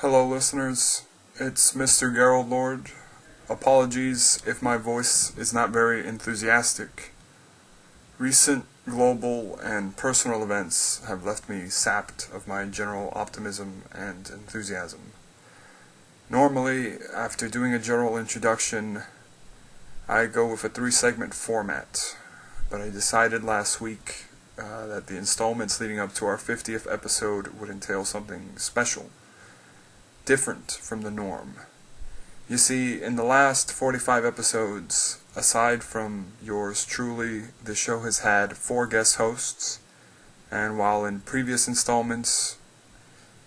Hello listeners, it's Mr. Gerald Lord. Apologies if my voice is not very enthusiastic. Recent global and personal events have left me sapped of my general optimism and enthusiasm. Normally, after doing a general introduction, I go with a 3-segment format, but I decided last week that the installments leading up to our 50th episode would entail something special, different from the norm. You see, in the last 45 episodes, aside from yours truly, the show has had 4 guest hosts, and while in previous installments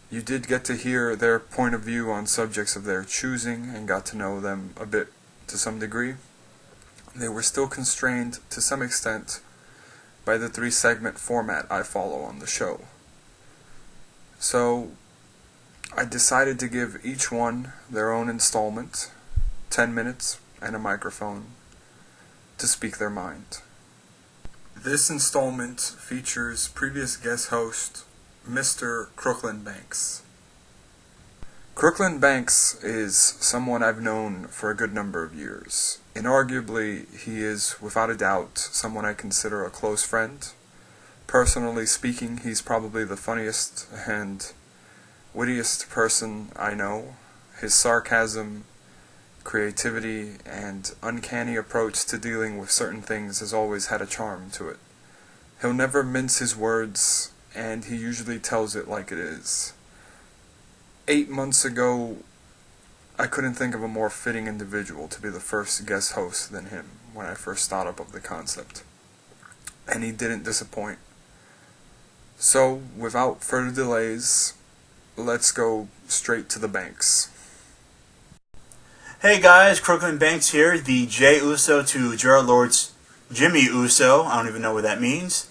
you did get to hear their point of view on subjects of their choosing and got to know them a bit to some degree, they were still constrained to some extent by the 3-segment format I follow on the show. So I decided to give each one their own installment, 10 minutes and a microphone, to speak their mind. This installment features previous guest host, Mr. Crooklyn Banks. Crooklyn Banks is someone I've known for a good number of years. Inarguably, he is, without a doubt, someone I consider a close friend. Personally speaking, he's probably the funniest and wittiest person I know. His sarcasm, creativity, and uncanny approach to dealing with certain things has always had a charm to it. He'll never mince his words, and he usually tells it like it is. 8 months ago, I couldn't think of a more fitting individual to be the first guest host than him when I first thought up of the concept. And he didn't disappoint. So, without further delays, let's go straight to the banks. Hey guys, Crooklyn Banks here, the Jay Uso to Gerald Lord's Jimmy Uso. I don't even know what that means.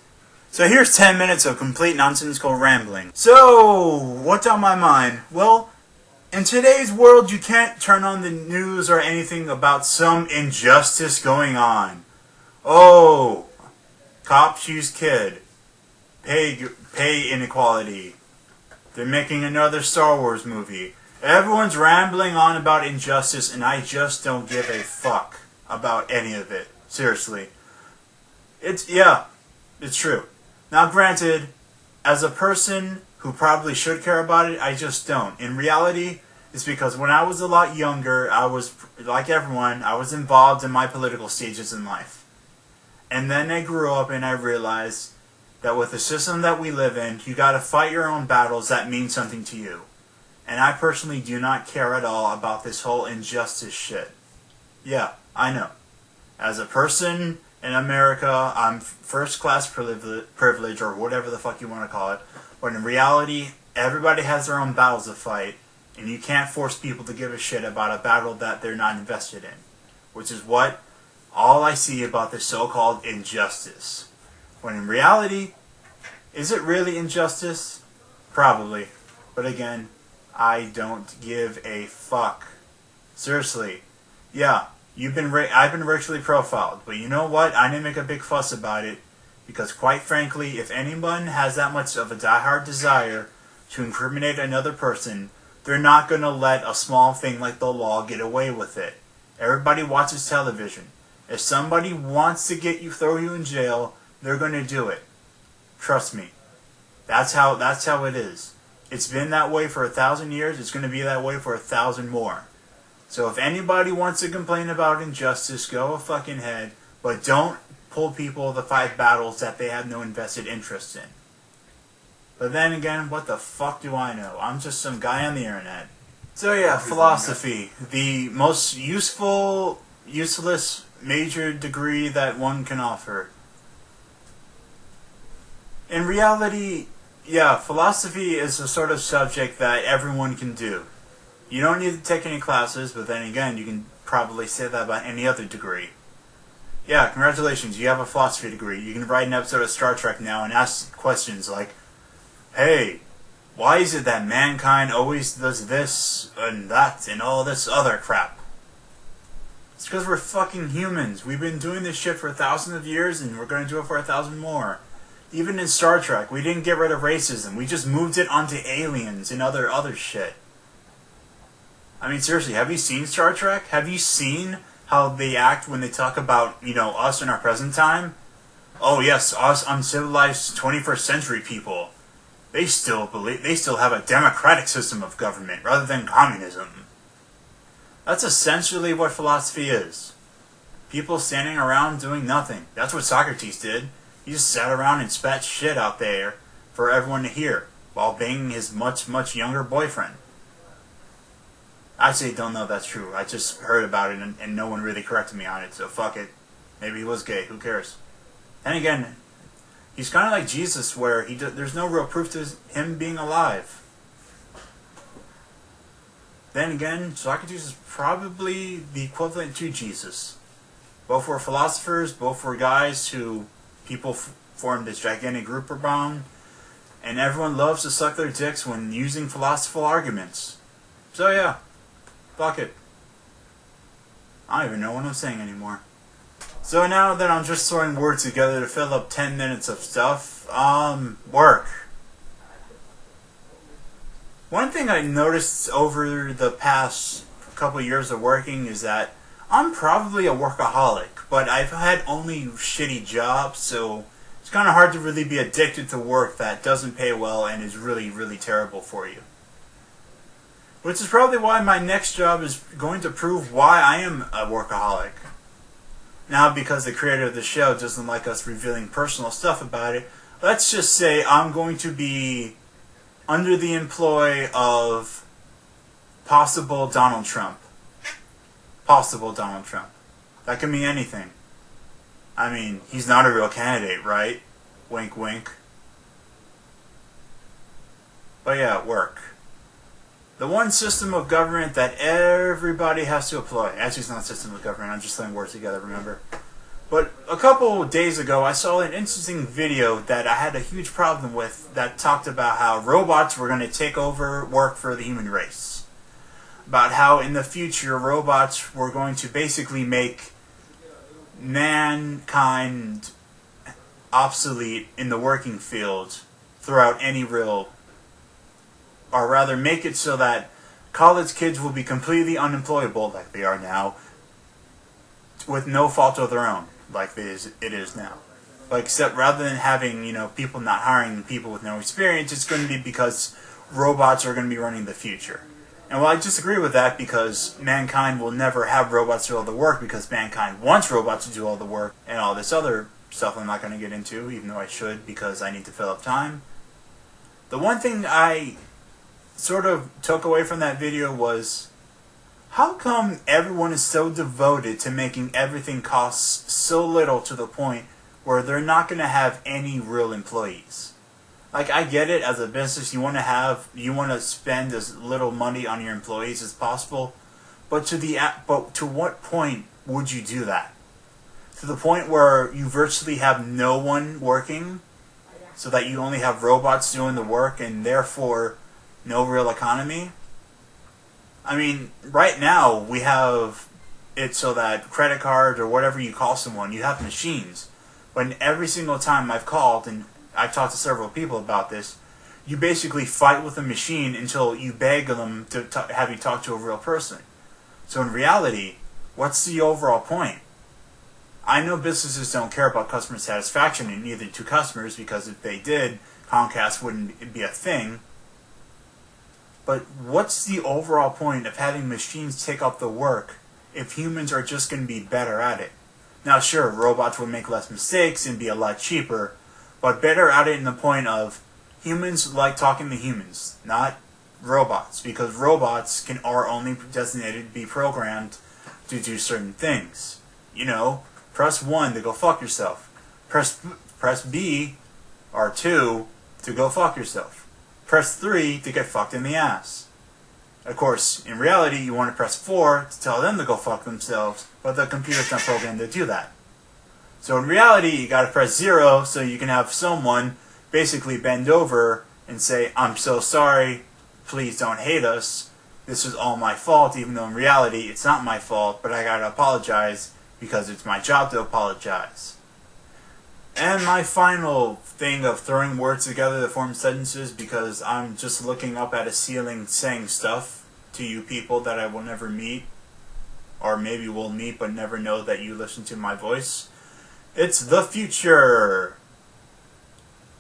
So here's 10 minutes of complete nonsensical rambling. So, what's on my mind? Well, in today's world, you can't turn on the news or anything about some injustice going on. Oh, cops use kid. Pay inequality. They're making another Star Wars movie. Everyone's rambling on about injustice, and I just don't give a fuck about any of it. Seriously. It's true. Now granted, as a person who probably should care about it, I just don't. In reality, it's because when I was a lot younger, I was, like everyone, I was involved in my political stages in life. And then I grew up and I realized that with the system that we live in, you gotta fight your own battles that mean something to you. And I personally do not care at all about this whole injustice shit. Yeah, I know. As a person in America, I'm first-class privilege, or whatever the fuck you want to call it. But in reality, everybody has their own battles to fight, and you can't force people to give a shit about a battle that they're not invested in. Which is what all I see about this so-called injustice. When in reality, is it really injustice? Probably. But again, I don't give a fuck. Seriously. Yeah, I've been racially profiled, but you know what? I didn't make a big fuss about it, because quite frankly, if anyone has that much of a diehard desire to incriminate another person, they're not going to let a small thing like the law get away with it. Everybody watches television. If somebody wants to throw you in jail, they're going to do it. Trust me. That's how it is. It's been that way for 1,000 years. It's going to be that way for 1,000 more. So if anybody wants to complain about injustice, go a fucking head. But don't pull people to fight battles that they have no invested interest in. But then again, what the fuck do I know? I'm just some guy on the internet. So yeah, philosophy. The most useless major degree that one can offer. In reality, yeah, philosophy is a sort of subject that everyone can do. You don't need to take any classes, but then again, you can probably say that about any other degree. Yeah, congratulations, you have a philosophy degree. You can write an episode of Star Trek now and ask questions like, hey, why is it that mankind always does this and that and all this other crap? It's because we're fucking humans. We've been doing this shit for thousands of years, and we're going to do it for 1,000 more. Even in Star Trek, we didn't get rid of racism. We just moved it onto aliens and other shit. I mean, seriously, have you seen Star Trek? Have you seen how they act when they talk about, us in our present time? Oh yes, us uncivilized 21st century people. They still have a democratic system of government rather than communism. That's essentially what philosophy is. People standing around doing nothing. That's what Socrates did. He just sat around and spat shit out there for everyone to hear while banging his much, much younger boyfriend. I actually don't know if that's true. I just heard about it and no one really corrected me on it, so fuck it. Maybe he was gay. Who cares? And again, he's kind of like Jesus, where there's no real proof to him being alive. Then again, Socrates is probably the equivalent to Jesus. Both were philosophers, both were guys who people formed this gigantic group around, and everyone loves to suck their dicks when using philosophical arguments. So yeah, fuck it. I don't even know what I'm saying anymore. So now that I'm just throwing words together to fill up 10 minutes of stuff, work. One thing I noticed over the past couple years of working is that I'm probably a workaholic, but I've had only shitty jobs, so it's kind of hard to really be addicted to work that doesn't pay well and is really, really terrible for you. Which is probably why my next job is going to prove why I am a workaholic. Now, because the creator of the show doesn't like us revealing personal stuff about it, let's just say I'm going to be under the employ of possible Donald Trump. Possible Donald Trump. That can mean anything. I mean, he's not a real candidate, right? Wink, wink. But yeah, work. The one system of government that everybody has to employ. Actually, it's not a system of government. I'm just throwing words together, remember? But a couple days ago, I saw an interesting video that I had a huge problem with that talked about how robots were going to take over work for the human race. About how in the future, robots were going to basically make mankind obsolete in the working field throughout any real, or rather make it so that college kids will be completely unemployable like they are now with no fault of their own like it is now. But except rather than having, people not hiring people with no experience, it's going to be because robots are going to be running the future. And while I disagree with that because mankind will never have robots do all the work because mankind wants robots to do all the work and all this other stuff I'm not going to get into, even though I should because I need to fill up time. The one thing I sort of took away from that video was, how come everyone is so devoted to making everything cost so little to the point where they're not going to have any real employees? Like, I get it, as a business, you want to spend as little money on your employees as possible, but to what point would you do that? To the point where you virtually have no one working, so that you only have robots doing the work, and therefore no real economy? I mean, right now, we have it so that credit card or whatever you call someone, you have machines. But every single time I've called, and I've talked to several people about this, you basically fight with a machine until you beg them to have you talk to a real person. So in reality, what's the overall point? I know businesses don't care about customer satisfaction, and neither do customers, because if they did, Comcast wouldn't be a thing. But what's the overall point of having machines take up the work if humans are just going to be better at it? Now sure, robots would make less mistakes and be a lot cheaper, but better at it in the point of humans like talking to humans, not robots, because robots are only designated to be programmed to do certain things. Press 1 to go fuck yourself. Press B or 2 to go fuck yourself. Press 3 to get fucked in the ass. Of course, in reality, you want to press 4 to tell them to go fuck themselves, but the computer's not programmed to do that. So in reality, you gotta press 0 so you can have someone basically bend over and say, "I'm so sorry, please don't hate us. This is all my fault," even though in reality it's not my fault, but I gotta apologize because it's my job to apologize. And my final thing of throwing words together to form sentences because I'm just looking up at a ceiling saying stuff to you people that I will never meet, or maybe will meet but never know that you listen to my voice. It's the future.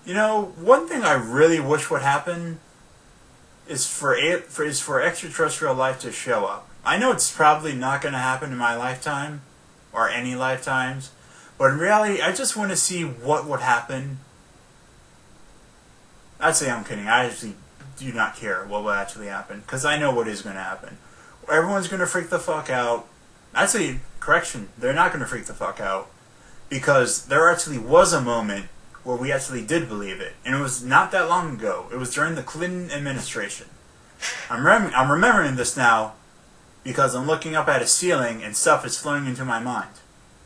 You know, one thing I really wish would happen is for extraterrestrial life to show up. I know it's probably not going to happen in my lifetime, or any lifetimes, but in reality, I just want to see what would happen. Actually, I'm kidding. I actually do not care what will actually happen, because I know what is going to happen. Everyone's going to freak the fuck out. Actually, correction, they're not going to freak the fuck out, because there actually was a moment where we actually did believe it, and it was not that long ago. It was during the Clinton administration. I'm remembering this now because I'm looking up at a ceiling and stuff is flowing into my mind.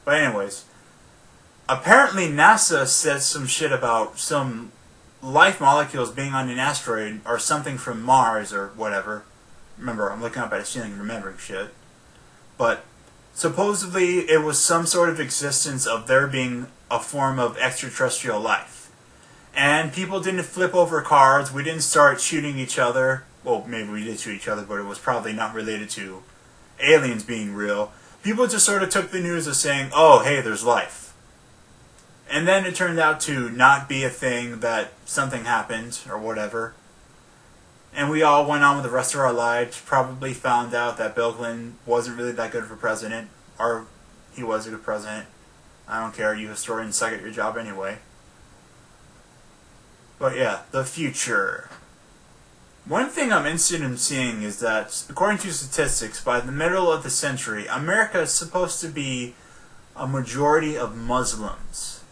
But anyways, apparently NASA said some shit about some life molecules being on an asteroid or something from Mars or whatever. Remember, I'm looking up at a ceiling and remembering shit. But supposedly it was some sort of existence of there being a form of extraterrestrial life. And people didn't flip over cars, we didn't start shooting each other. Well, maybe we did shoot each other, but it was probably not related to aliens being real. People just sort of took the news as saying, oh, hey, there's life. And then it turned out to not be a thing, that something happened, or whatever. And we all went on with the rest of our lives, probably found out that Bill Clinton wasn't really that good for president, or he was a good president. I don't care, you historians suck at your job anyway. But yeah, the future. One thing I'm interested in seeing is that, according to statistics, by the middle of the century, America is supposed to be a majority of Muslims.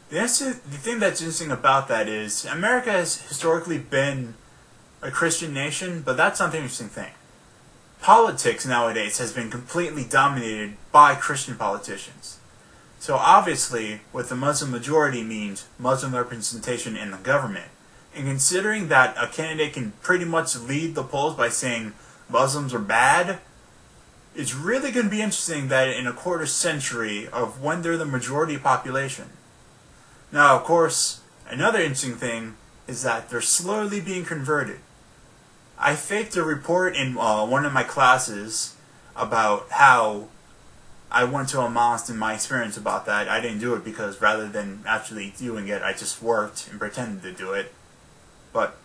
The thing that's interesting about that is, America has historically been a Christian nation, but that's not the interesting thing. Politics nowadays has been completely dominated by Christian politicians. So obviously, what the Muslim majority means Muslim representation in the government. And considering that a candidate can pretty much lead the polls by saying Muslims are bad, it's really going to be interesting that in a quarter century of when they're the majority population. Now, of course, another interesting thing is that they're slowly being converted. I faked a report in one of my classes about how I went to a mosque and my experience about that. I didn't do it because rather than actually doing it, I just worked and pretended to do it. But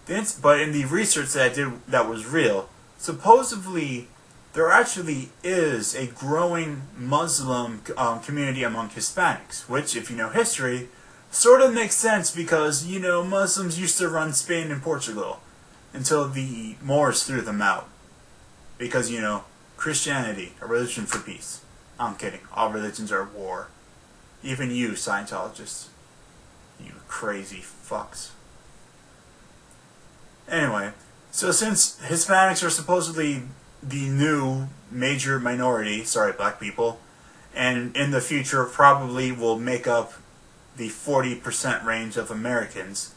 in the research that I did that was real, supposedly there actually is a growing Muslim community among Hispanics, which, if you know history, sort of makes sense because, you know, Muslims used to run Spain and Portugal until the Moors threw them out. Because, you know, Christianity, a religion for peace. I'm kidding. All religions are at war. Even you, Scientologists. You crazy fucks. Anyway, so since Hispanics are supposedly the new major minority, sorry, black people, and in the future probably will make up the 40% range of Americans,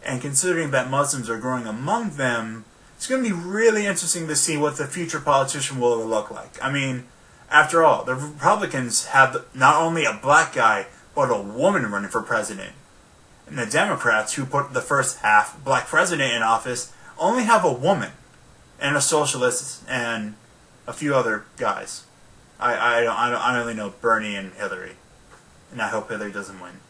and considering that Muslims are growing among them, it's going to be really interesting to see what the future politician will look like. I mean, after all, the Republicans have not only a black guy, but a woman running for president. And the Democrats, who put the first half black president in office, only have a woman, and a socialist, and a few other guys. I don't really know Bernie and Hillary, and I hope Hillary doesn't win.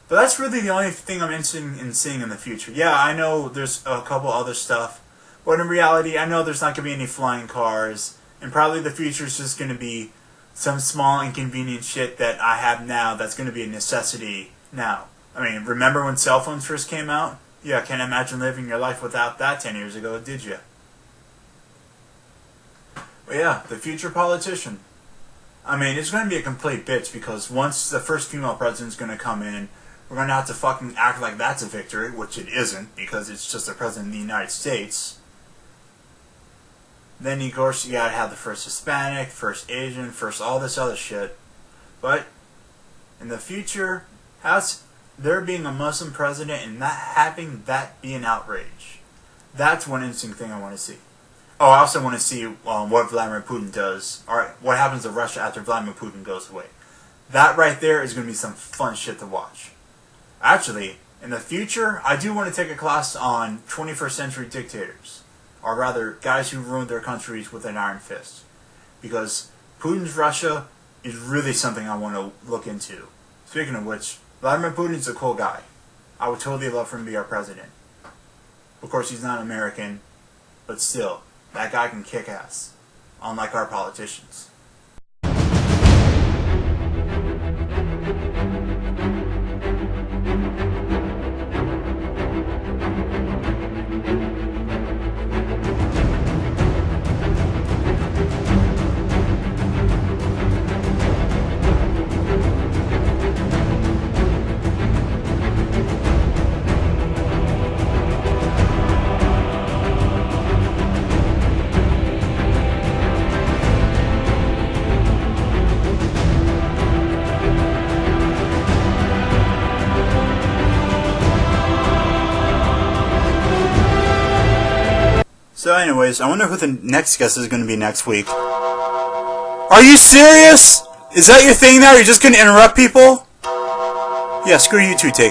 But that's really the only thing I'm interested in seeing in the future. Yeah, I know there's a couple other stuff, but in reality, I know there's not going to be any flying cars, and probably the future is just going to be some small inconvenient shit that I have now that's going to be a necessity now. I mean, remember when cell phones first came out? Yeah, can't imagine living your life without that 10 years ago, did you? But yeah, the future politician. I mean, it's going to be a complete bitch because once the first female president's going to come in, we're going to have to fucking act like that's a victory, which it isn't because it's just the president of the United States. Then, of course, you gotta have the first Hispanic, first Asian, first all this other shit. But in the future, how's there being a Muslim president and not having that be an outrage? That's one interesting thing I want to see. Oh, I also want to see what Vladimir Putin does, or what happens to Russia after Vladimir Putin goes away. That right there is going to be some fun shit to watch. Actually, in the future, I do want to take a class on 21st century dictators. or rather guys who ruined their countries with an iron fist. Because Putin's Russia is really something I want to look into. Speaking of which, Vladimir Putin's a cool guy. I would totally love for him to be our president. Of course, he's not American, but still, that guy can kick ass, unlike our politicians. So anyways, I wonder who the next guest is going to be next week. Are you serious? Is that your thing now? You're just going to interrupt people? Yeah, screw you too, take